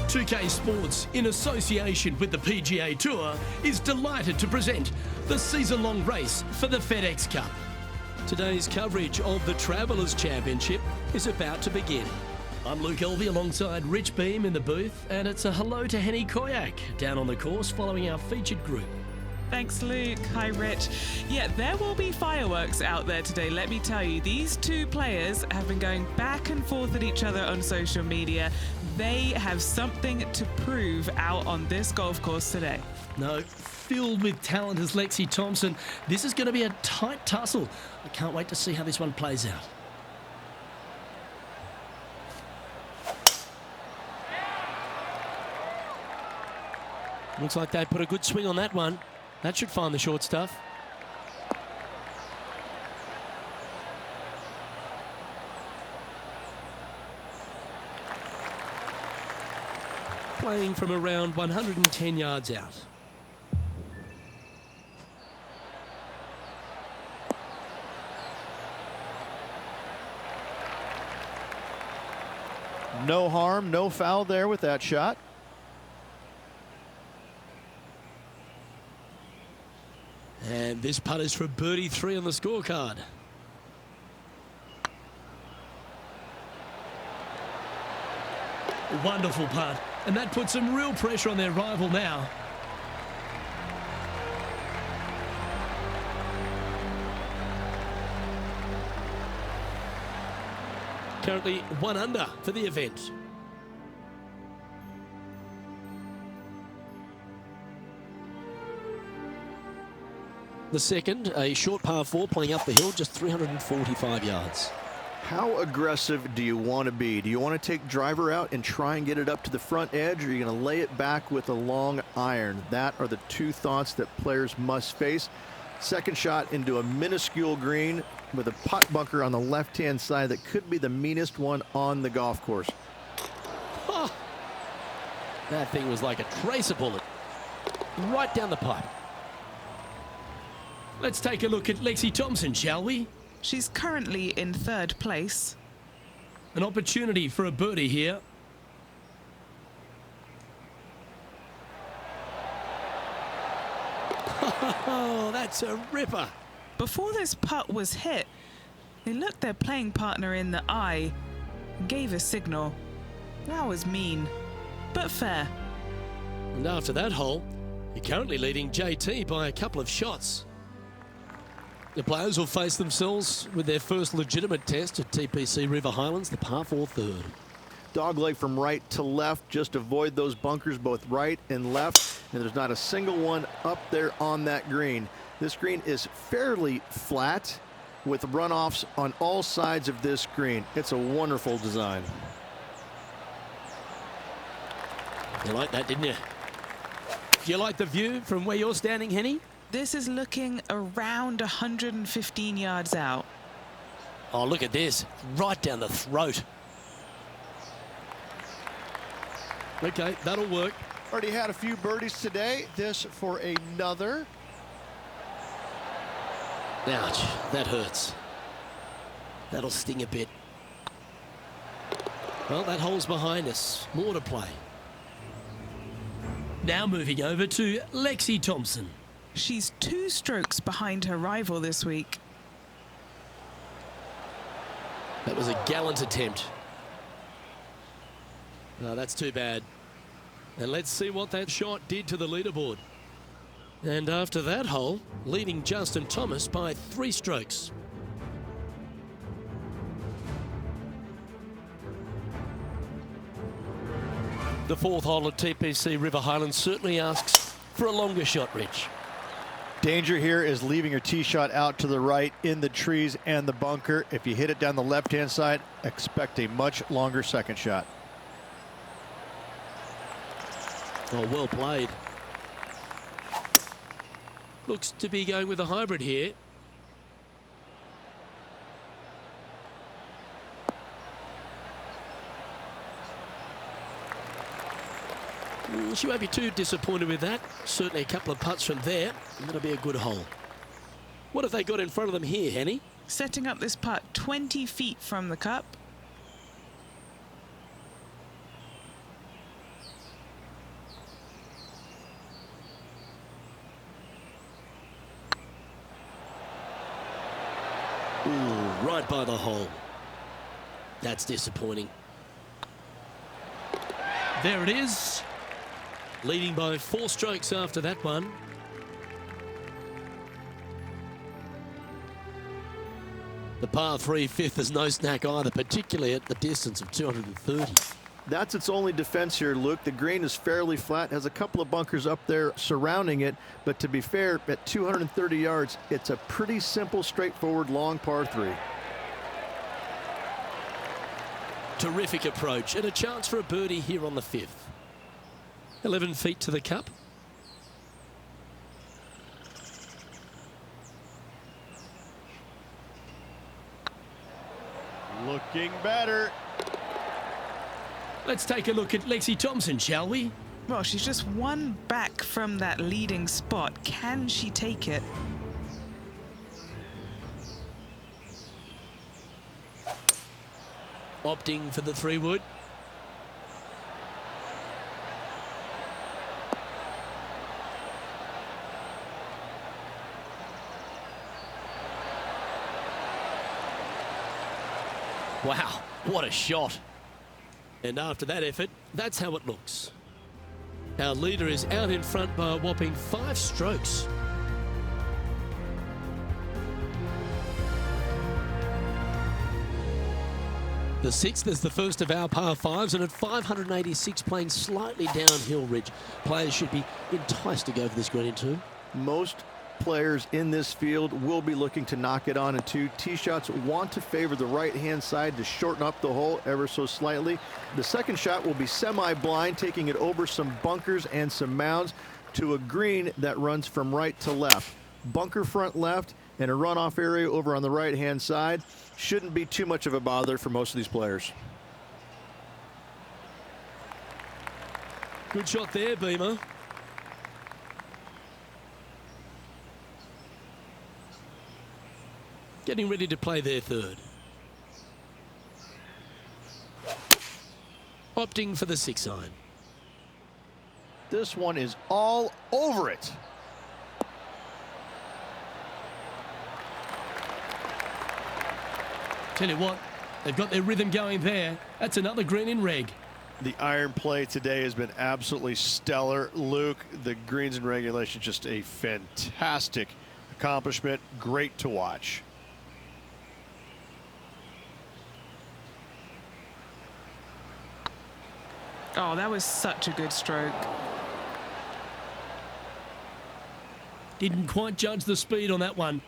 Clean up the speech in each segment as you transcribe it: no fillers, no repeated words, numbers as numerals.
2K Sports, in association with the PGA Tour, is delighted to present the season-long race for the FedEx Cup. Today's coverage of the Travellers Championship is about to begin. I'm Luke Elvey alongside Rich Beam in the booth, and it's a hello to Henny Koyak down on the course following our featured group. Thanks, Luke. Hi, Rich. Yeah, there will be fireworks out there today, let me tell you. These two players have been going back and forth at each other on social media. They have something to prove out on this golf course today. No, filled with talent as Lexi Thompson. This is going to be a tight tussle. I can't wait to see how this one plays out. Looks like they put a good swing on that one. That should find the short stuff. Playing from around 110 yards out. No harm, no foul there with that shot. And this putt is for birdie 3 on the scorecard. Wonderful putt. And that puts some real pressure on their rival now. Currently 1 under for the event. The second, a short par 4 playing up the hill, just 345 yards. How aggressive do you want to be? Do you want to take driver out and try and get it up to the front edge, or are you going to lay it back with a long iron? That are the two thoughts that players must face. Second shot into a minuscule green with a putt bunker on the left-hand side that could be the meanest one on the golf course. Oh, that thing was like a tracer bullet. Right down the pipe. Let's take a look at Lexi Thompson, shall we? She's currently in 3rd place. An opportunity for a birdie here. Oh, that's a ripper. Before this putt was hit, they looked their playing partner in the eye and gave a signal. That was mean, but fair. And after that hole, you're currently leading JT by a couple of shots. The players will face themselves with their first legitimate test at TPC River Highlands, the par 4 third. Dogleg from right to left. Just avoid those bunkers both right and left. And there's not a single one up there on that green. This green is fairly flat with runoffs on all sides of this green. It's a wonderful design. You like that, didn't you? Do you like the view from where you're standing, Henny? This is looking around 115 yards out. Oh, look at this. Right down the throat. Okay, that'll work. Already had a few birdies today. This for another. Ouch, that hurts. That'll sting a bit. Well, that hole's behind us. More to play. Now moving over to Lexi Thompson. She's 2 strokes behind her rival this week. That was a gallant attempt. No, that's too bad. And let's see what that shot did to the leaderboard. And after that hole, leading Justin Thomas by 3 strokes. The 4th hole at TPC River Highlands certainly asks for a longer shot, Rich. Danger here is leaving your tee shot out to the right in the trees and the bunker. If you hit it down the left-hand side, expect a much longer second shot. Oh, well played. Looks to be going with a hybrid here. She won't be too disappointed with that. Certainly a couple of putts from there, and that'll be a good hole. What have they got in front of them here, Henny? Setting up this putt 20 feet from the cup. Ooh, right by the hole. That's disappointing. There it is. Leading by 4 strokes after that one. The par 3 fifth is no snack either, particularly at the distance of 230. That's its only defense here, Luke. The green is fairly flat, has a couple of bunkers up there surrounding it, but to be fair, at 230 yards, it's a pretty simple, straightforward, long par 3. Terrific approach and a chance for a birdie here on the 5th. 11 feet to the cup. Looking better. Let's take a look at Lexi Thompson, shall we? Well, she's just one back from that leading spot. Can she take it? Opting for the 3-wood. Wow, what a shot. And after that effort, that's how it looks. Our leader is out in front by a whopping 5 strokes. The 6th is the first of our par 5s, and at 586 playing slightly downhill ridge, players should be enticed to go for this green in 2. Most players in this field will be looking to knock it on in 2. Tee shots want to favor the right-hand side to shorten up the hole ever so slightly. The second shot will be semi-blind, taking it over some bunkers and some mounds to a green that runs from right to left. Bunker front left and a runoff area over on the right-hand side. Shouldn't be too much of a bother for most of these players. Good shot there, Beamer. Getting ready to play their 3rd. Opting for the 6-iron. This one is all over it. Tell you what, they've got their rhythm going there. That's another green in reg. The iron play today has been absolutely stellar. Luke, the greens in regulation, just a fantastic accomplishment. Great to watch. Oh, that was such a good stroke. Didn't quite judge the speed on that one.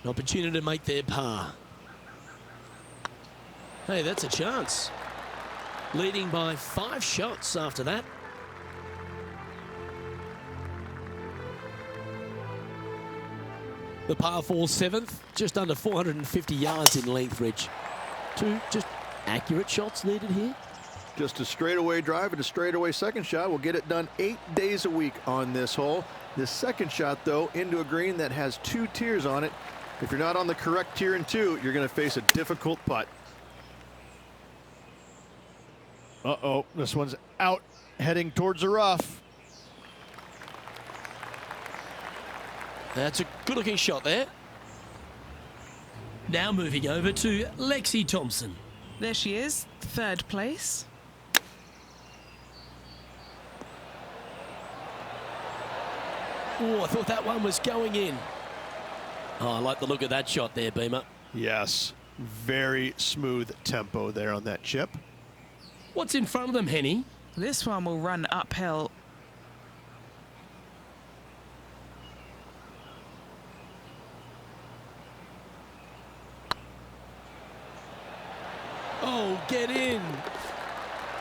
An opportunity to make their par. Hey, that's a chance. Leading by 5 shots after that. The par 4 7th, just under 450 yards in length, Rich. 2 just accurate shots needed here. Just a straightaway drive and a straightaway second shot will get it done 8 days a week on this hole. This second shot, though, into a green that has 2 tiers on it. If you're not on the correct tier in 2, you're going to face a difficult putt. Uh-oh, this one's out, heading towards the rough. That's a good-looking shot there. Now moving over to Lexi Thompson. There she is, 3rd place. Oh, I thought that one was going in. Oh, I like the look of that shot there, Beamer. Yes, very smooth tempo there on that chip. What's in front of them, Henny? This one will run uphill. Oh, get in.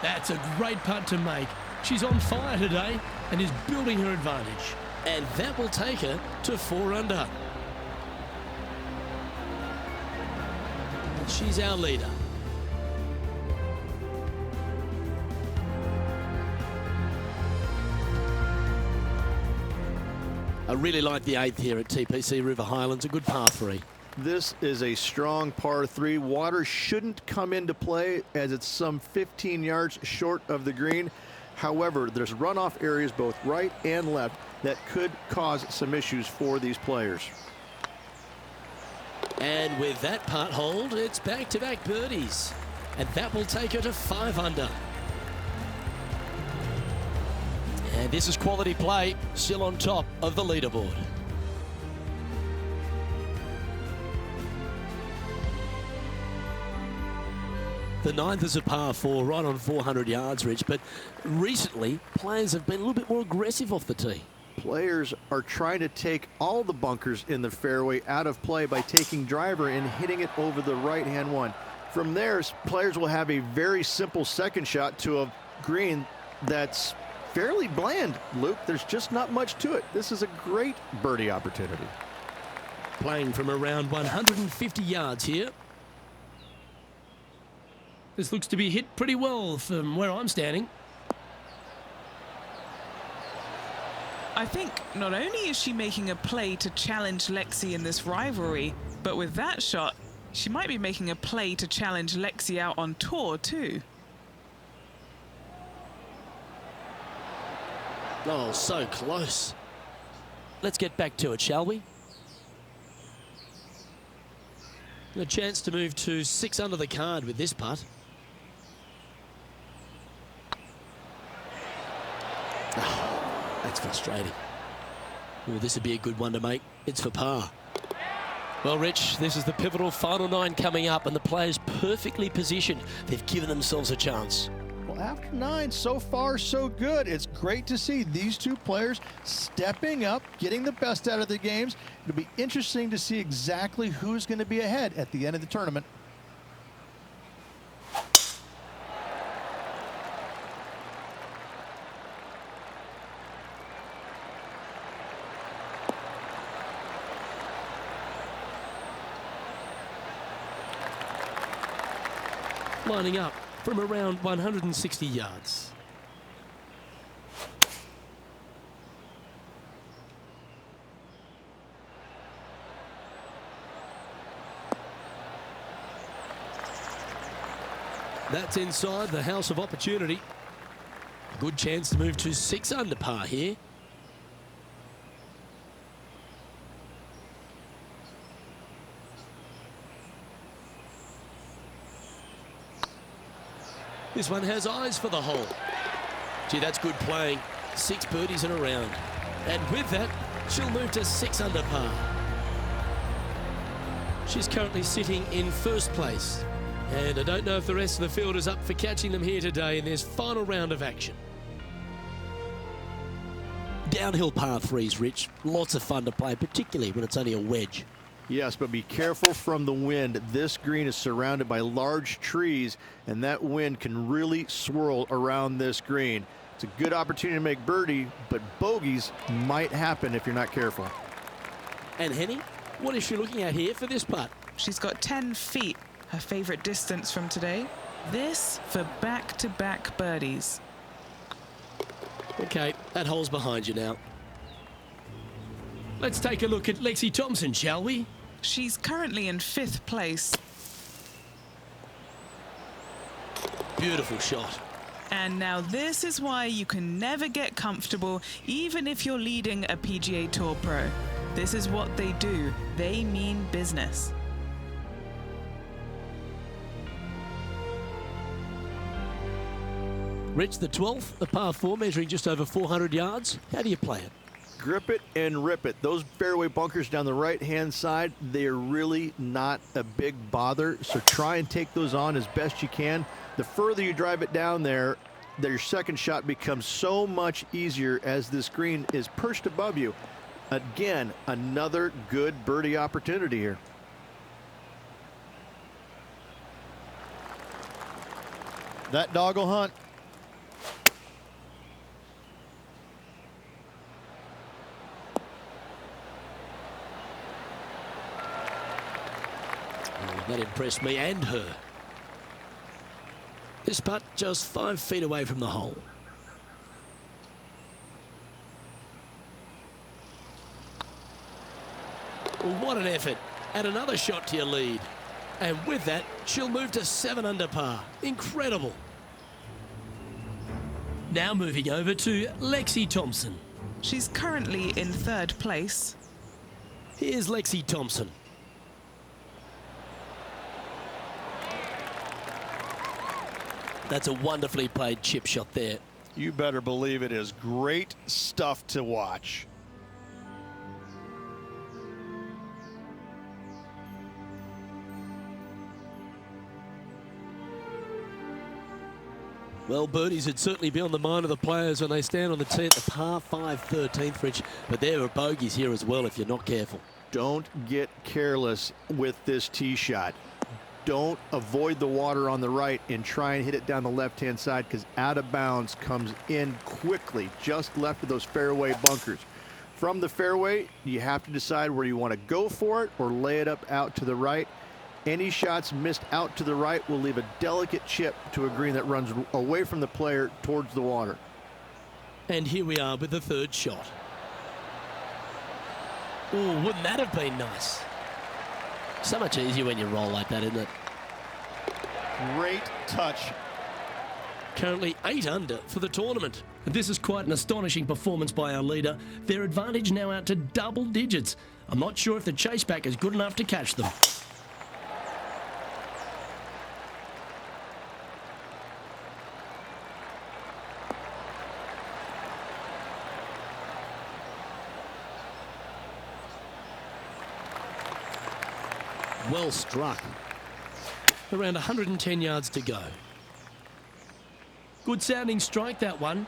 That's a great putt to make. She's on fire today and is building her advantage. And that will take her to 4 under. She's our leader. I really like the 8th here at TPC River Highlands, a good par 3. This is a strong par 3. Water shouldn't come into play as it's some 15 yards short of the green. However, there's runoff areas both right and left that could cause some issues for these players. And with that part hold, it's back-to-back birdies. And that will take her to 5 under. And this is quality play, still on top of the leaderboard. The 9th is a par 4, right on 400 yards, Rich, but recently players have been a little bit more aggressive off the tee. Players are trying to take all the bunkers in the fairway out of play by taking driver and hitting it over the right-hand one. From there, players will have a very simple second shot to a green that's fairly bland, Luke. There's just not much to it. This is a great birdie opportunity. Playing from around 150 yards here. This looks to be hit pretty well from where I'm standing. I think not only is she making a play to challenge Lexi in this rivalry, but with that shot, she might be making a play to challenge Lexi out on tour too. Oh, so close. Let's get back to it, shall we? A chance to move to 6 under the card with this putt. Oh, that's frustrating. Well, this would be a good one to make. It's for par. Well, Rich, this is the pivotal final 9 coming up, and the players perfectly positioned. They've given themselves a chance. Well, after 9, so far so good. It's great to see these two players stepping up, getting the best out of their games. It'll be interesting to see exactly who's going to be ahead at the end of the tournament. Lining up from around 160 yards. That's inside the house of opportunity. A good chance to move to 6 under par here. This one has eyes for the hole. Gee, that's good playing. 6 birdies in a round. And with that, she'll move to 6 under par. She's currently sitting in 1st place. And I don't know if the rest of the field is up for catching them here today in this final round of action. Downhill par 3s, Rich. Lots of fun to play, particularly when it's only a wedge. Yes, but be careful from the wind. This green is surrounded by large trees, and that wind can really swirl around this green. It's a good opportunity to make birdie, but bogeys might happen if you're not careful. And Henny, what is she looking at here for this putt? She's got 10 feet, her favorite distance from today. This for back-to-back birdies. Okay, that hole's behind you now. Let's take a look at Lexi Thompson, shall we? She's currently in 5th place. Beautiful shot. And now this is why you can never get comfortable, even if you're leading a PGA Tour pro. This is what they do. They mean business. Rich, the 12th, a par 4 measuring just over 400 yards. How do you play it? Grip it and rip it. Those fairway bunkers down the right-hand side, they are really not a big bother, so try and take those on as best you can. The further you drive it down there, your second shot becomes so much easier as this green is perched above you. Again, another good birdie opportunity here. That dog will hunt. That impressed me and her. This putt just 5 feet away from the hole. What an effort. And another shot to your lead. And with that, she'll move to 7 under par. Incredible. Now moving over to Lexi Thompson. She's currently in 3rd place. Here's Lexi Thompson. That's a wonderfully played chip shot there. You better believe it is great stuff to watch. Well, birdies would certainly be on the mind of the players when they stand on the tee at the par 5 13th, Rich. But there are bogeys here as well if you're not careful. Don't get careless with this tee shot. Don't avoid the water on the right and try and hit it down the left-hand side, because out of bounds comes in quickly, just left of those fairway bunkers. From the fairway, you have to decide where you want to go for it or lay it up out to the right. Any shots missed out to the right will leave a delicate chip to a green that runs away from the player towards the water. And here we are with the third shot. Oh, wouldn't that have been nice? So much easier when you roll like that, isn't it? Great touch. Currently 8 under for the tournament. And this is quite an astonishing performance by our leader. Their advantage now out to double digits. I'm not sure if the chase back is good enough to catch them. Well struck. Around 110 yards to go. Good sounding strike, that one.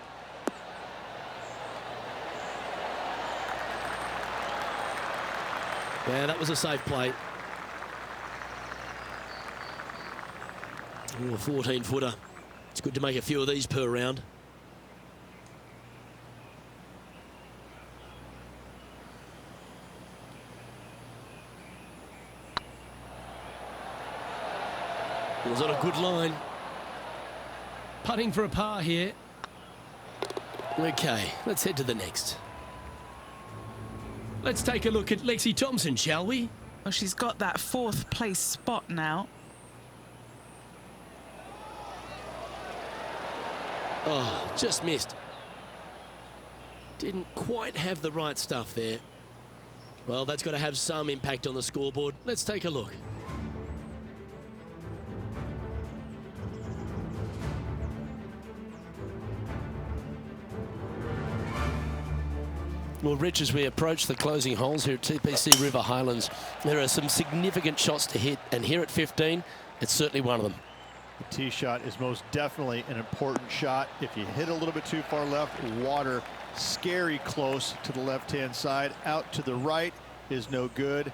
Yeah, that was a safe play. Oh, a 14-footer. It's good to make a few of these per round. It was on a good line. Putting for a par here. Okay, let's head to the next. Let's take a look at Lexi Thompson, shall we? Well, she's got that 4th place spot now. Oh, just missed. Didn't quite have the right stuff there. Well, that's got to have some impact on the scoreboard. Let's take a look. Well, Rich, as we approach the closing holes here at TPC River Highlands, there are some significant shots to hit, and here at 15, it's certainly one of them. The tee shot is most definitely an important shot. If you hit a little bit too far left, water scary close to the left-hand side. Out to the right is no good.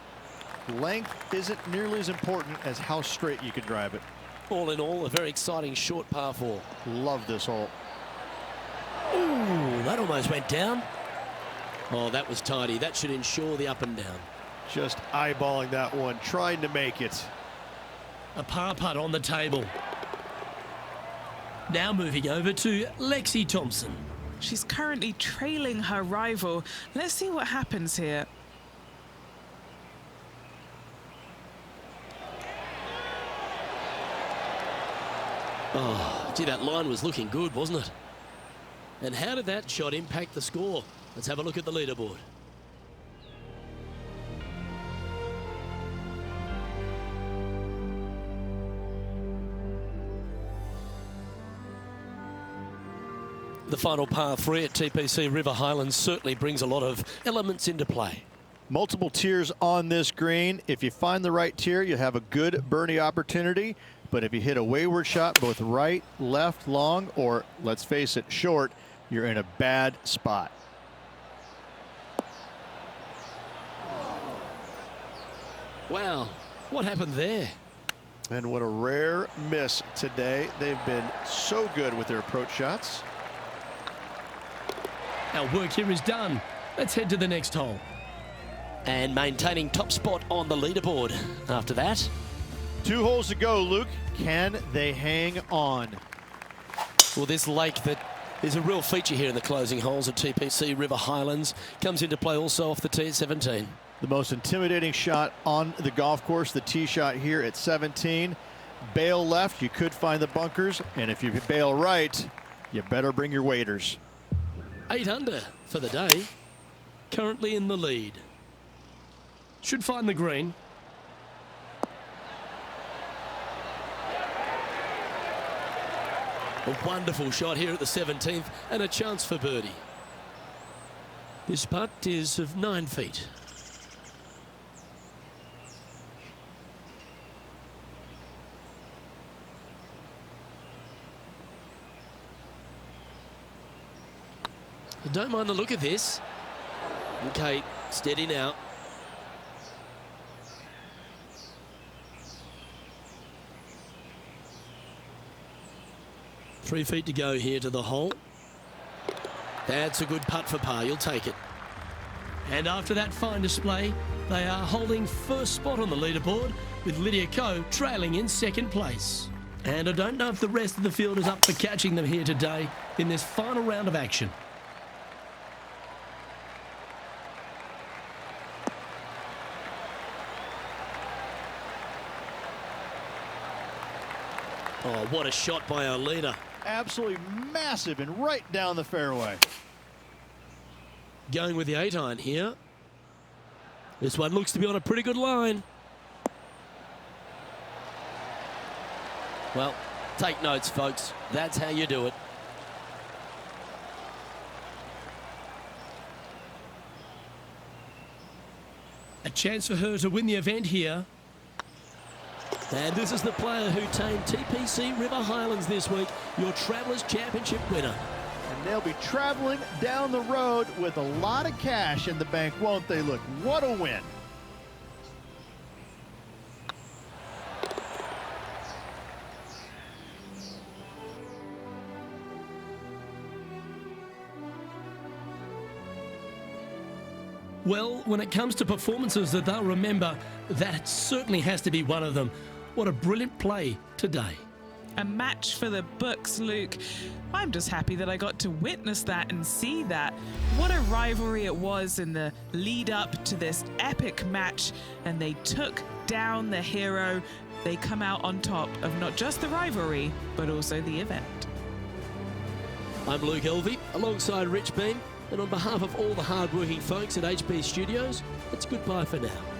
Length isn't nearly as important as how straight you can drive it. All in all, a very exciting short par 4. Love this hole. Ooh, that almost went down. Oh, that was tidy. That should ensure the up and down. Just eyeballing that one, trying to make it. A par putt on the table. Now moving over to Lexi Thompson. She's currently trailing her rival. Let's see what happens here. Oh, gee, that line was looking good, wasn't it? And how did that shot impact the score? Let's have a look at the leaderboard. The final par 3 at TPC River Highlands certainly brings a lot of elements into play. Multiple tiers on this green. If you find the right tier, you have a good birdie opportunity. But if you hit a wayward shot, both right, left, long, or let's face it, short, you're in a bad spot. Wow, what happened there? And what a rare miss today. They've been so good with their approach shots. Our work here is done. Let's head to the next hole. And maintaining top spot on the leaderboard after that. 2 holes to go, Luke. Can they hang on? Well, this lake that is a real feature here in the closing holes at TPC River Highlands comes into play also off the tee at 17. The most intimidating shot on the golf course, the tee shot here at 17. Bail left, you could find the bunkers, and if you bail right, you better bring your waders. 8 under for the day. Currently in the lead. Should find the green. A wonderful shot here at the 17th and a chance for birdie. This putt is of 9 feet. I don't mind the look of this. Okay, steady now. Three feet to go here to the hole. That's a good putt for par. You'll take it. And after that fine display, they are holding first spot on the leaderboard with Lydia Ko trailing in second place. And I don't know if the rest of the field is up for catching them here today in this final round of action. Oh, what a shot by our leader. Absolutely massive and right down the fairway. Going with the 8-iron here. This one looks to be on a pretty good line. Well, take notes, folks. That's how you do it. A chance for her to win the event here. And this is the player who tamed TPC River Highlands this week, your Travelers Championship winner. And they'll be traveling down the road with a lot of cash in the bank, won't they? Look, what a win. Well, when it comes to performances that they'll remember, that certainly has to be one of them. What a brilliant play today. A match for the books, Luke. I'm just happy that I got to witness that and see that. What a rivalry it was in the lead up to this epic match, and they took down the hero. They come out on top of not just the rivalry, but also the event. I'm Luke Elvey, alongside Rich Beam, and on behalf of all the hard-working folks at HB Studios, it's goodbye for now.